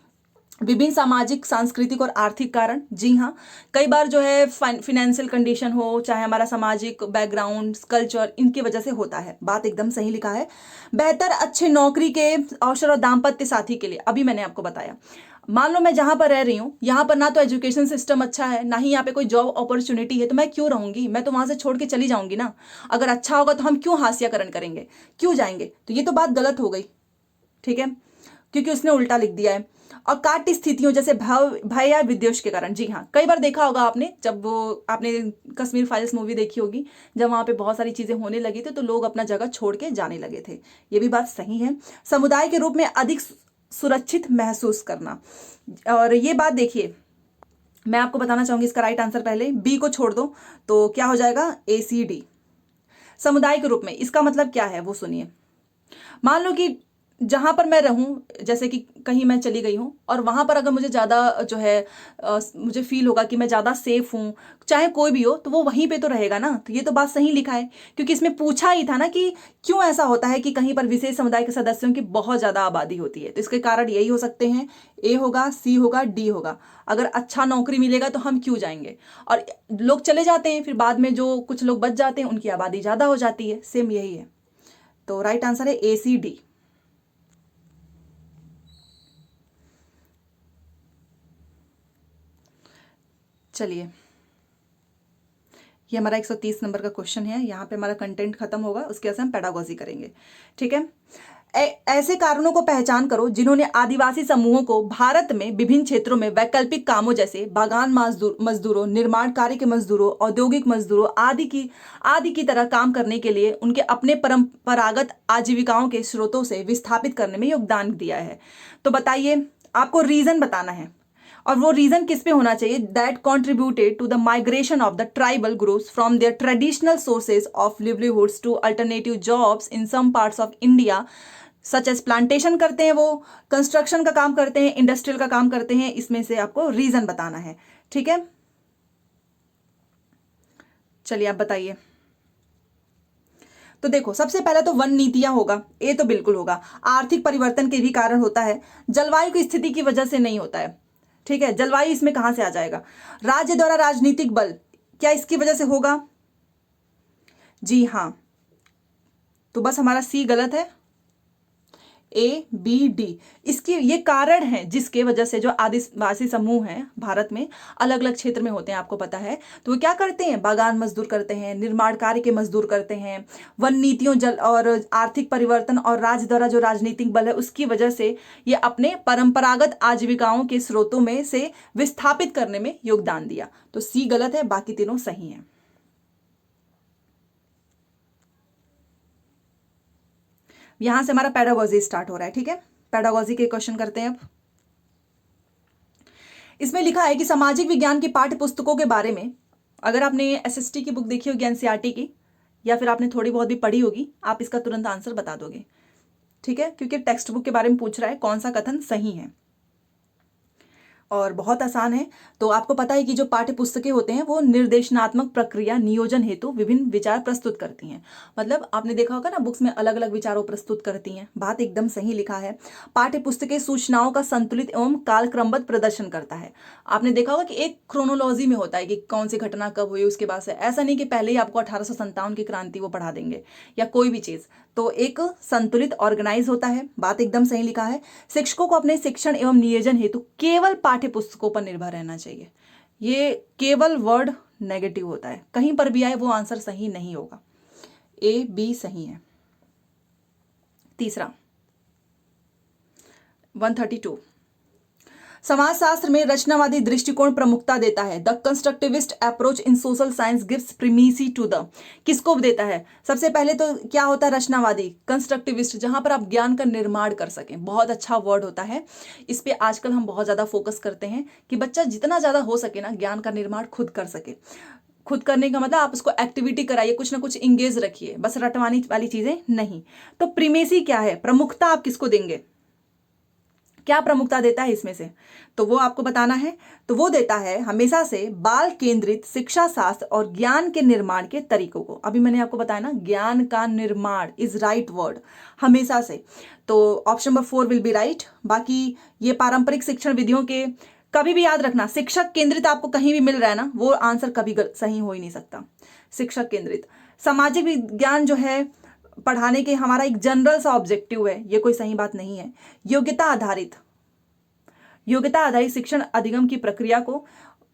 [SPEAKER 1] विभिन्न सामाजिक, सांस्कृतिक और आर्थिक कारण, जी हाँ, कई बार जो है फाइनेंशियल कंडीशन हो, चाहे हमारा सामाजिक बैकग्राउंड, कल्चर, इनकी वजह से होता है। बात एकदम सही लिखा है। बेहतर अच्छे नौकरी के अवसर और दाम्पत्य साथी के लिए, अभी मैंने आपको बताया, मान लो मैं जहां पर रह रही हूँ, यहाँ पर ना तो एजुकेशन सिस्टम अच्छा है, ना ही यहाँ पे कोई जॉब अपॉर्चुनिटी है, तो मैं क्यों रहूंगी, मैं तो वहां से छोड़ के चली जाऊंगी ना। अगर अच्छा होगा तो हम क्यों हास्याकरण करेंगे, क्यों जाएंगे? तो ये तो बात गलत हो गई, ठीक है, क्योंकि उसने उल्टा लिख दिया है। और काट स्थितियों जैसे भय या विद्वेष के कारण, जी हाँ, कई बार देखा होगा आपने, जब वो आपने कश्मीर फाइल्स मूवी देखी होगी, जब वहां पे बहुत सारी चीजें होने लगी थी तो लोग अपना जगह छोड़ के जाने लगे थे, ये भी बात सही है। समुदाय के रूप में अधिक सुरक्षित महसूस करना, और ये बात देखिए, मैं आपको बताना चाहूंगी इसका राइट आंसर, पहले बी को छोड़ दो तो क्या हो जाएगा, ACD। समुदाय के रूप में इसका मतलब क्या है वो सुनिए। मान लो कि जहां पर मैं रहूं, जैसे कि कहीं मैं चली गई हूं और वहां पर अगर मुझे ज्यादा जो है मुझे फील होगा कि मैं ज्यादा सेफ हूं, चाहे कोई भी हो, तो वो वहीं पे तो रहेगा ना। तो ये तो बात सही लिखा है, क्योंकि इसमें पूछा ही था ना कि क्यों ऐसा होता है कि कहीं पर विशेष समुदाय के सदस्यों की बहुत ज्यादा आबादी होती है। तो इसके कारण यही हो सकते हैं, A होगा, C होगा, D होगा। अगर अच्छा नौकरी मिलेगा तो हम क्यों जाएंगे, और लोग चले जाते हैं, फिर बाद में जो कुछ लोग बच जाते हैं उनकी आबादी ज्यादा हो जाती है, सेम यही है। तो राइट आंसर है ACD। चलिए, ये हमारा 130 नंबर का क्वेश्चन है, यहाँ पे हमारा कंटेंट खत्म होगा, उसके बाद हम पेडागोजी करेंगे, ठीक है। ऐसे कारणों को पहचान करो जिन्होंने आदिवासी समूहों को भारत में विभिन्न क्षेत्रों में वैकल्पिक कामों जैसे बागान मजदूरों, निर्माण कार्य के मजदूरों, औद्योगिक मजदूरों आदि की तरह काम करने के लिए उनके अपने परंपरागत आजीविकाओं के स्रोतों से विस्थापित करने में योगदान दिया है। तो बताइए, आपको रीजन बताना है, और वो रीजन किस पे होना चाहिए, that contributed to the migration of the tribal groups from their traditional sources of livelihoods to alternative jobs in some parts of India, such as plantation करते हैं, वो कंस्ट्रक्शन का काम करते हैं, इंडस्ट्रियल का काम करते हैं, इसमें से आपको रीजन बताना है, ठीक है। तो देखो, सबसे पहले तो वन नीतियां होगा, ये तो बिल्कुल होगा। आर्थिक परिवर्तन के भी कारण होता है, जलवायु की स्थिति की वजह से नहीं होता है, ठीक है। जलवायु इसमें कहां से आ जाएगा? राज्य द्वारा राजनीतिक बल, क्या इसकी वजह से होगा? जी हाँ, तो बस हमारा सी गलत है, ए बी डी। इसके ये कारण हैं जिसके वजह से जो आदिवासी समूह हैं भारत में, अलग अलग क्षेत्र में होते हैं, आपको पता है, तो वो क्या करते हैं? बागान मजदूर करते हैं, निर्माण कार्य के मजदूर करते हैं। वन नीतियों, जल और आर्थिक परिवर्तन और राज्य द्वारा जो राजनीतिक बल है उसकी वजह से ये अपने परंपरागत आजीविकाओं के स्रोतों में से विस्थापित करने में योगदान दिया। तो सी गलत है, बाकी तीनों सही हैं। यहां से हमारा पेडागोजी स्टार्ट हो रहा है, ठीक है। पेडागोजी के क्वेश्चन करते हैं अब। इसमें लिखा है कि सामाजिक विज्ञान की पाठ्य पुस्तकों के बारे में, अगर आपने एसएसटी की बुक देखी होगी, एनसीईआरटी की, या फिर आपने थोड़ी बहुत भी पढ़ी होगी, आप इसका तुरंत आंसर बता दोगे, ठीक है, क्योंकि टेक्स्ट बुक के बारे में पूछ रहा है कौन सा कथन सही है। और बहुत आसान है। तो आपको पता है कि जो पाठ्य पुस्तकें होते हैं वो निर्देशनात्मक प्रक्रिया नियोजन हेतु विभिन्न विचार प्रस्तुत करती हैं। मतलब आपने देखा होगा ना, बुक्स में अलग अलग विचारों प्रस्तुत करती हैं। बात एकदम सही लिखा है। पाठ्य पुस्तकें सूचनाओं का संतुलित एवं कालक्रमबद्ध प्रदर्शन करता है। आपने देखा होगा कि एक क्रोनोलॉजी में होता है कि कौन सी घटना कब हुई, उसके बाद से ऐसा नहीं कि पहले ही आपको 1857 की क्रांति वो पढ़ा देंगे या कोई भी चीज। तो एक संतुलित ऑर्गेनाइज होता है। बात एकदम सही लिखा है। शिक्षकों को अपने शिक्षण एवं नियोजन हेतु केवल पाठ्य पुस्तकों पर निर्भर रहना चाहिए। ये केवल वर्ड नेगेटिव होता है, कहीं पर भी आए वो आंसर सही नहीं होगा। ए बी सही है। तीसरा 132, समाजशास्त्र में रचनावादी दृष्टिकोण प्रमुखता देता है। The constructivist approach in social science gives primacy to the, किसको देता है? सबसे पहले तो क्या होता है रचनावादी? कंस्ट्रक्टिविस्ट, जहां पर आप ज्ञान का निर्माण कर सकें। बहुत अच्छा वर्ड होता है। इस पे आजकल हम बहुत ज्यादा फोकस करते हैं कि बच्चा जितना ज्यादा हो सके ना ज्ञान का निर्माण खुद कर सके। खुद करने का मतलब आप उसको एक्टिविटी कराइए, कुछ ना कुछ इंगेज रखिए, बस रटवानी वाली चीजें नहीं। तो प्रीमेसी क्या है? प्रमुखता आप किसको देंगे? क्या प्रमुखता देता है इसमें से? तो वो आपको बताना है। तो वो देता है हमेशा से बाल केंद्रित शिक्षा शास्त्र और ज्ञान के निर्माण के तरीकों को। अभी मैंने आपको बताया ना, ज्ञान का निर्माण इज राइट वर्ड, हमेशा से। तो option number 4 will be right. बाकी ये पारंपरिक शिक्षण विधियों के, कभी भी याद रखना, शिक्षक केंद्रित आपको कहीं भी मिल रहा है ना, वो आंसर कभी सही हो ही नहीं सकता। शिक्षक केंद्रित। सामाजिक विज्ञान जो है पढ़ाने के हमारा एक जनरल सा ऑब्जेक्टिव है, ये कोई सही बात नहीं है। योग्यता आधारित शिक्षण अधिगम की प्रक्रिया को,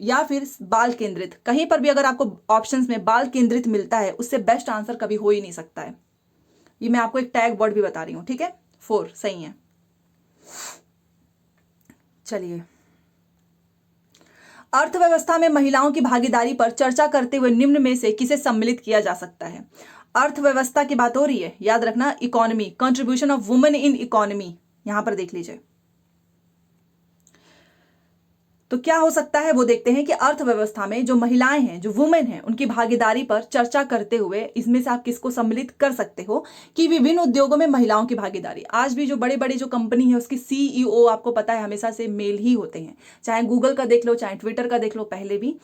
[SPEAKER 1] या फिर बाल केंद्रित, कहीं पर भी अगर आपको ऑप्शंस में बाल केंद्रित मिलता है उससे बेस्ट आंसर कभी हो ही नहीं सकता है। ये मैं आपको एक टैग वर्ड भी बता रही हूं, ठीक है। 4 सही है। चलिए, अर्थव्यवस्था में महिलाओं की भागीदारी पर चर्चा करते हुए निम्न में से किसे सम्मिलित किया जा सकता है? अर्थव्यवस्था की बात हो रही है, याद रखना, economy, contribution of women in economy, यहां पर देख लीजिए। तो क्या हो सकता है वो देखते हैं कि अर्थव्यवस्था में जो महिलाएं हैं, जो वुमेन हैं, उनकी भागीदारी पर चर्चा करते हुए इसमें से आप किसको सम्मिलित कर सकते हो कि विभिन्न उद्योगों में महिलाओं की भागीदारी। आज भी जो बड़े बड़े जो कंपनी है उसकी सीईओ आपको पता है हमेशा से मेल ही होते हैं, चाहे गूगल का देख लो, चाहे ट्विटर का देख लो, पहले भी।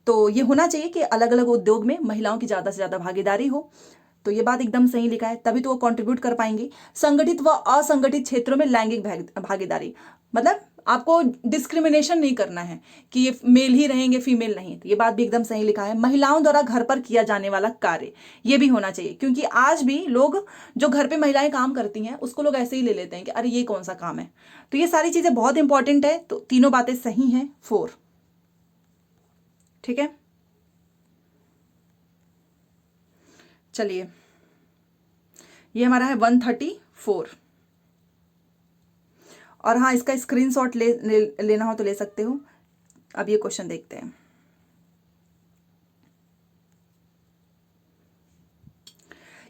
[SPEAKER 1] तो ये होना चाहिए कि अलग अलग उद्योग में महिलाओं की ज्यादा से ज्यादा भागीदारी हो। तो ये बात एकदम सही लिखा है, तभी तो वो कंट्रीब्यूट कर पाएंगी। संगठित व असंगठित क्षेत्रों में लैंगिक भागीदारी, मतलब आपको डिस्क्रिमिनेशन नहीं करना है कि ये मेल ही रहेंगे, फीमेल नहीं। तो ये बात भी एकदम सही लिखा है। महिलाओं द्वारा घर पर किया जाने वाला कार्य, ये भी होना चाहिए, क्योंकि आज भी लोग जो घर पे महिलाएं काम करती हैं उसको लोग ऐसे ही ले लेते हैं कि अरे ये कौन सा काम है। तो ये सारी चीजें बहुत इंपॉर्टेंट है। तो तीनों बातें सही हैं। 4 ठीक है। चलिए, ये हमारा है 134। और हाँ, इसका स्क्रीनशॉट लेना हो तो ले सकते हो। अब ये क्वेश्चन देखते हैं।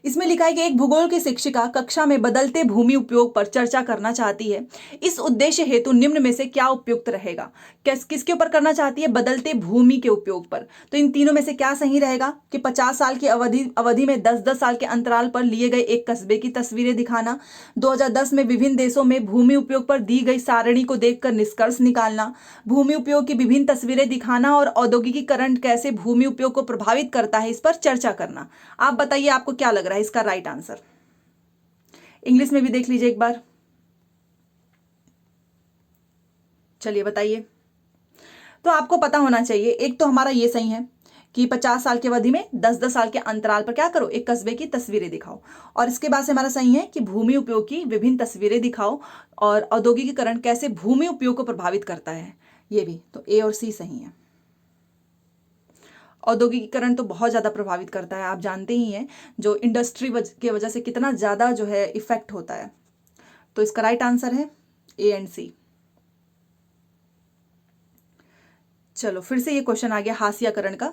[SPEAKER 1] इसमें लिखा है कि एक भूगोल की शिक्षिका कक्षा में बदलते भूमि उपयोग पर चर्चा करना चाहती है। इस उद्देश्य हेतु निम्न में से क्या उपयुक्त रहेगा? किसके ऊपर करना चाहती है? बदलते भूमि के उपयोग पर। तो इन तीनों में से क्या सही रहेगा कि 50 साल की अवधि में 10-10 साल के अंतराल पर लिए गए एक कस्बे की तस्वीरें दिखाना, 2010 में विभिन्न देशों में भूमि उपयोग पर दी गई सारणी को देखकर निष्कर्ष निकालना, भूमि उपयोग की विभिन्न तस्वीरें दिखाना और औद्योगिकीकरण कैसे भूमि उपयोग को प्रभावित करता है, इस पर चर्चा करना। आप बताइए आपको क्या लग रहा है? है इसका राइट आंसर। इंग्लिश में भी देख लीजिए एक बार, चलिए बताइए। तो आपको पता होना चाहिए, एक तो हमारा ये सही है कि 50 साल की अवधि में 10-10 साल के अंतराल पर क्या करो, एक कस्बे की तस्वीरें दिखाओ। और इसके बाद से हमारा सही है कि भूमि उपयोग की विभिन्न तस्वीरें दिखाओ और औद्योगिकीकरण कैसे भूमि उपयोग को प्रभावित करता है, ये भी। तो ए और सी सही है। औद्योगिकीकरण तो बहुत ज़्यादा प्रभावित करता है, आप जानते ही हैं, जो इंडस्ट्री के वजह से कितना ज़्यादा जो है इफेक्ट होता है। तो इसका राइट आंसर है ए एंड सी। चलो फिर से ये क्वेश्चन आ गया हास्याकरण का।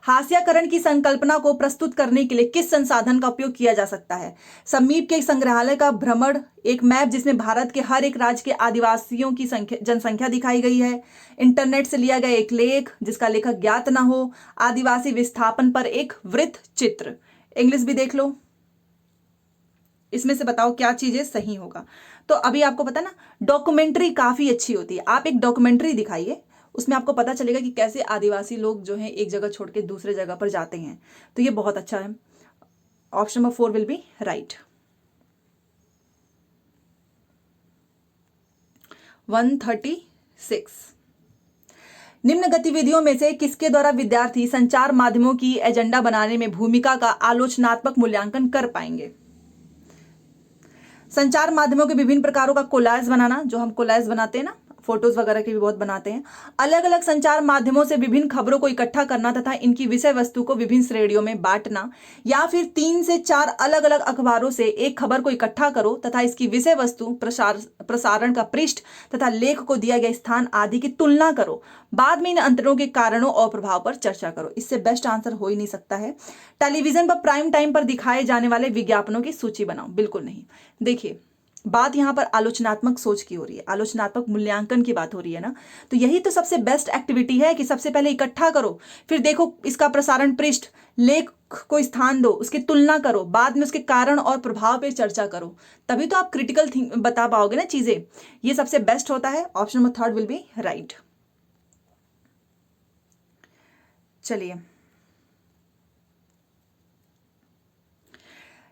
[SPEAKER 1] हास्याकरण की संकल्पना को प्रस्तुत करने के लिए किस संसाधन का उपयोग किया जा सकता है? समीप के संग्रहालय का भ्रमण, एक मैप जिसमें भारत के हर एक राज्य के आदिवासियों की जनसंख्या दिखाई गई है, इंटरनेट से लिया गया एक लेख जिसका लेखक ज्ञात ना हो, आदिवासी विस्थापन पर एक वृत्त चित्र। इंग्लिश भी देख लो, इसमें से बताओ क्या चीजें सही होगा। तो अभी आपको पता ना, डॉक्यूमेंट्री काफी अच्छी होती है, आप एक डॉक्यूमेंट्री दिखाइए, उसमें आपको पता चलेगा कि कैसे आदिवासी लोग जो हैं एक जगह छोड़ के दूसरे जगह पर जाते हैं। तो ये बहुत अच्छा है। Option number 4 will be right. 136। निम्न गतिविधियों में से किसके द्वारा विद्यार्थी संचार माध्यमों की एजेंडा बनाने में भूमिका का आलोचनात्मक मूल्यांकन कर पाएंगे? संचार माध्यमों के विभिन्न प्रकारों का कोलाज बनाना, जो हम कोलाज बनाते हैं ना, फोटोज वगैरह के भी बहुत बनाते हैं। अलग अलग संचार माध्यमों से विभिन्न खबरों को इकट्ठा करना तथा इनकी विषय वस्तु को विभिन्न श्रेणियों में बांटना, या फिर 3 से 4 अलग अलग अखबारों से एक खबर को इकट्ठा करो तथा इसकी विषय वस्तु, प्रसारण का पृष्ठ तथा लेख को दिया गया स्थान आदि की तुलना करो। बाद में इन अंतरों के कारणों और प्रभाव पर चर्चा करो। इससे बेस्ट आंसर हो ही नहीं सकता है। टेलीविजन पर प्राइम टाइम पर दिखाए जाने वाले विज्ञापनों की सूची बनाओ। बिल्कुल नहीं। देखिए, बात यहां पर आलोचनात्मक सोच की हो रही है, आलोचनात्मक मूल्यांकन की बात हो रही है ना। तो यही तो सबसे बेस्ट एक्टिविटी है कि सबसे पहले इकट्ठा करो, फिर देखो इसका प्रसारण पृष्ठ, लेख को स्थान दो, उसकी तुलना करो, बाद में उसके कारण और प्रभाव पर चर्चा करो, तभी तो आप क्रिटिकल थिंक बता पाओगे ना चीजें। ये सबसे बेस्ट होता है। Option number 3 will be right. चलिए,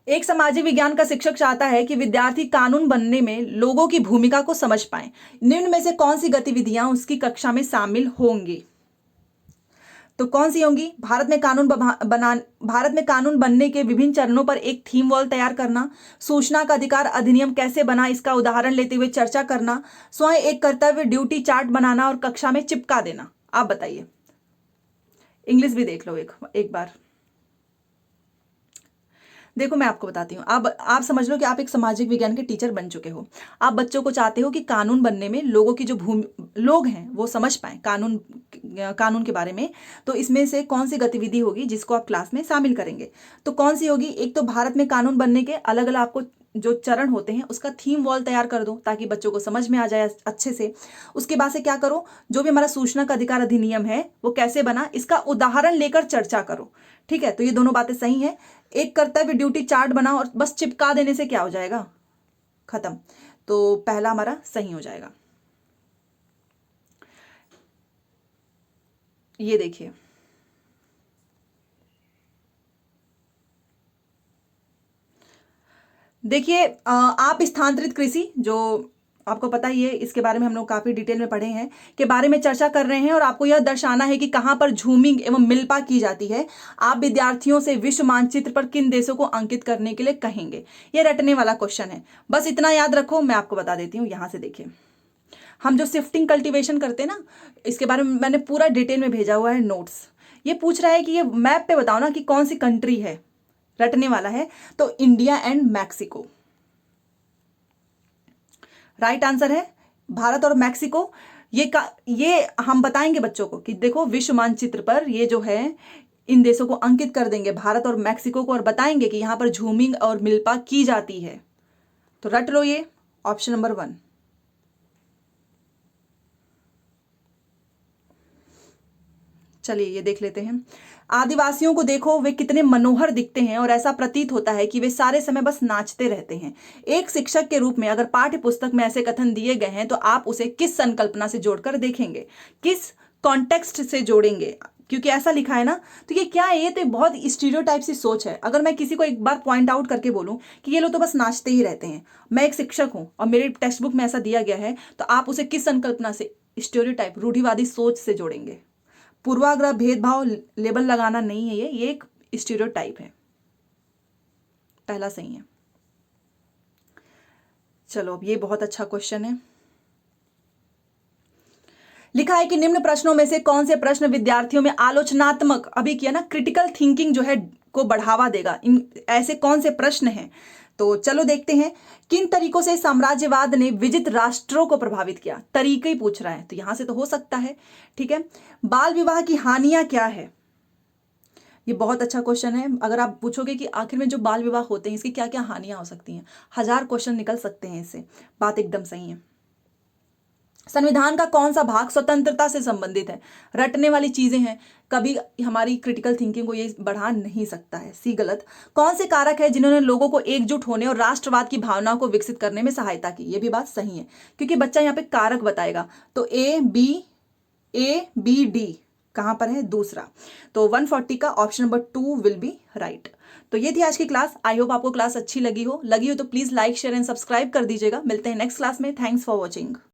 [SPEAKER 1] एक सामाजिक विज्ञान का शिक्षक चाहता है कि विद्यार्थी कानून बनने में लोगों की भूमिका को समझ पाएं। निम्न में से कौन सी गतिविधियां उसकी कक्षा में शामिल होंगी? तो कौन सी होंगी? भारत में कानून बनने के विभिन्न चरणों पर एक थीम वॉल तैयार करना, सूचना का अधिकार अधिनियम कैसे बना इसका उदाहरण लेते हुए चर्चा करना, स्वयं एक कर्तव्य ड्यूटी चार्ट बनाना और कक्षा में चिपका देना। आप बताइए। इंग्लिश भी देख लो एक बार। देखो, मैं आपको बताती हूँ। आप समझ लो कि आप एक सामाजिक विज्ञान के टीचर बन चुके हो। आप बच्चों को चाहते हो कि कानून बनने में लोगों की जो लोग हैं वो समझ पाए कानून के बारे में। तो इसमें से कौन सी गतिविधि होगी जिसको आप क्लास में शामिल करेंगे? तो कौन सी होगी? एक तो भारत में कानून बनने के अलग अलग आपको जो चरण होते हैं उसका थीम वॉल तैयार कर दो ताकि बच्चों को समझ में आ जाए अच्छे से। उसके बाद से क्या करो, जो भी हमारा सूचना का अधिकार अधिनियम है वो कैसे बना इसका उदाहरण लेकर चर्चा करो। ठीक है, तो ये दोनों बातें सही हैं। एक कर्तव्य ड्यूटी चार्ट बनाओ और बस चिपका देने से क्या हो जाएगा? खत्म। तो पहला हमारा सही हो जाएगा। ये देखिए, आप स्थानांतरित कृषि, जो आपको पता ही है, इसके बारे में हम लोग काफी डिटेल में पढ़े हैं, के बारे में चर्चा कर रहे हैं और आपको यह दर्शाना है कि कहां पर झूमिंग एवं मिल्पा की जाती है। आप विद्यार्थियों से विश्व मानचित्र पर किन देशों को अंकित करने के लिए कहेंगे? यह रटने वाला क्वेश्चन है, बस इतना याद रखो। मैं आपको बता देती हूँ, यहां से देखिए, हम जो शिफ्टिंग कल्टीवेशन करते हैं ना, इसके बारे में मैंने पूरा डिटेल में भेजा हुआ है नोट्स। ये पूछ रहा है कि ये मैप पे बताओ ना कि कौन सी कंट्री है, रटने वाला है। तो India and Mexico right answer है। भारत और मैक्सिको, ये हम बताएंगे बच्चों को कि देखो विश्व मानचित्र पर ये जो है इन देशों को अंकित कर देंगे, भारत और मैक्सिको को, और बताएंगे कि यहां पर झूमिंग और मिल्पा की जाती है। तो रट लो ये ऑप्शन नंबर 1। चलिए ये देख लेते हैं। आदिवासियों को देखो, वे कितने मनोहर दिखते हैं और ऐसा प्रतीत होता है कि वे सारे समय बस नाचते रहते हैं। एक शिक्षक के रूप में अगर पाठ्य पुस्तक में ऐसे कथन दिए गए हैं तो आप उसे किस संकल्पना से जोड़कर देखेंगे, किस कॉन्टेक्स्ट से जोड़ेंगे, क्योंकि ऐसा लिखा है ना, तो ये क्या है, ये तो बहुत स्टीरियोटाइप सी सोच है। अगर मैं किसी को एक बार पॉइंट आउट करके बोलूं कि ये लोग तो बस नाचते ही रहते हैं, मैं एक शिक्षक हूं और मेरे टेक्स्ट बुक में ऐसा दिया गया है, तो आप उसे किस संकल्पना से, स्टीरियोटाइप, रूढ़िवादी सोच से जोड़ेंगे। पूर्वाग्रह, भेदभाव, लेबल लगाना नहीं है, ये एक स्टीरियोटाइप है। पहला सही है। चलो, अब ये बहुत अच्छा क्वेश्चन है। लिखा है कि निम्न प्रश्नों में से कौन से प्रश्न विद्यार्थियों में आलोचनात्मक, अभी किया ना, क्रिटिकल थिंकिंग जो है को बढ़ावा देगा। इन ऐसे कौन से प्रश्न हैं? तो चलो देखते हैं। किन तरीकों से साम्राज्यवाद ने विजित राष्ट्रों को प्रभावित किया? तरीके ही पूछ रहा है, तो यहां से तो हो सकता है। ठीक है। बाल विवाह की हानियां क्या है? ये बहुत अच्छा क्वेश्चन है। अगर आप पूछोगे कि आखिर में जो बाल विवाह होते हैं इसकी क्या क्या हानियां हो सकती हैं, 1000 क्वेश्चन निकल सकते हैं इससे। बात एकदम सही है। संविधान का कौन सा भाग स्वतंत्रता से संबंधित है? रटने वाली चीजें हैं, कभी हमारी क्रिटिकल थिंकिंग को ये बढ़ा नहीं सकता है। सी गलत। कौन से कारक है जिन्होंने लोगों को एकजुट होने और राष्ट्रवाद की भावना को विकसित करने में सहायता की? ये भी बात सही है, क्योंकि बच्चा यहाँ पे कारक बताएगा। तो ए बी डी कहां पर है? दूसरा। तो 140 का option number 2 will be right. तो ये थी आज की क्लास। आई होप आपको क्लास अच्छी लगी हो तो please like, share and subscribe कर दीजिएगा। मिलते हैं नेक्स्ट क्लास में। Thanks for watching.